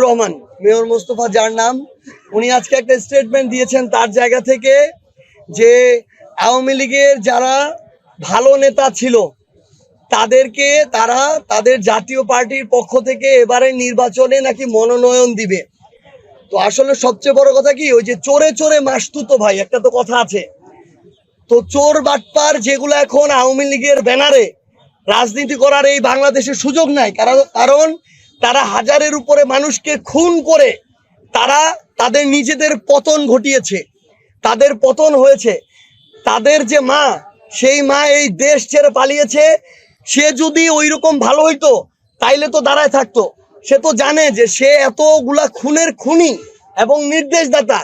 Rahman mayor Mostafa যার নাম, উনি আজকে একটা স্টেটমেন্ট দিয়েছেন তার জায়গা থেকে যে আওয়ামী লীগের যারা ভালো নেতা ছিল তাদেরকে তারা তাদের জাতীয় পার্টির পক্ষ থেকে এবারে নির্বাচনে নাকি মনোনয়ন দিবে। তো আসলে সবচেয়ে বড় কথা কি, ওই যে চোরে চোরে মাসতুতো ভাই, একটা তো কথা আছে। তো চোর বাটপার যেগুলো এখন আওয়ামী লীগের ব্যানারে রাজনীতি করার এই বাংলাদেশে সুযোগ নাই, কারণ তারা হাজারের উপরে মানুষকে খুন করে তারা তাদের নিজেদের পতন ঘটিয়েছে, তাদের পতন হয়েছে। তাদের যে মা, সেই মা এই দেশ ছেড়ে পালিয়েছে। সে যদি ওই রকম ভালো হইতো তাইলে তো দাঁড়ায় থাকতো। সে তো জানে যে সে এতগুলা খুনের খুনি এবং নির্দেশদাতা,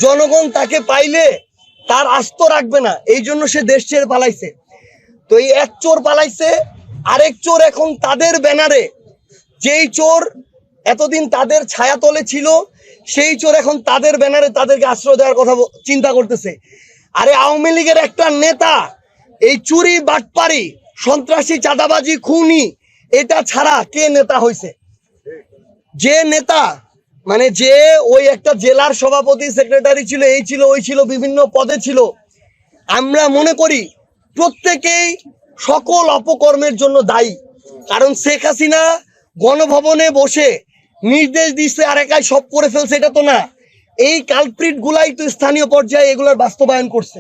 জনগণ তাকে পাইলে তার আস্ত রাখবে না, এই জন্য সে দেশ ছেড়ে পালাইছে। তো এই এক চোর পালাইছে, আরেক চোর এখন তাদের ব্যানারে, যেই চোর এতদিন তাদের ছায়াতলে ছিল সেই চোর এখন তাদের ব্যানারে তাদেরকে আশ্রয় দেওয়ার কথা চিন্তা করতেছে। আরে আওয়ামী লীগের একটা নেতা এই চুরি বাটপারি সন্ত্রাসী চাঁদাবাজি খুনি এটা ছাড়া কে নেতা হয়েছে? যে নেতা মানে যে ওই একটা জেলার সভাপতি সেক্রেটারি ছিল, এই ছিল ওই ছিল, বিভিন্ন পদে ছিল, আমরা মনে করি প্রত্যেকেই সকল অপকর্মের জন্য দায়ী। কারণ শেখ হাসিনা গণভবনে বসে নির্দেশ দিচ্ছে আর একাই সব করে ফেলছে, এটা তো না। এই কালপ্রিট গুলাই তো স্থানীয় পর্যায়ে এগুলোর বাস্তবায়ন করছে।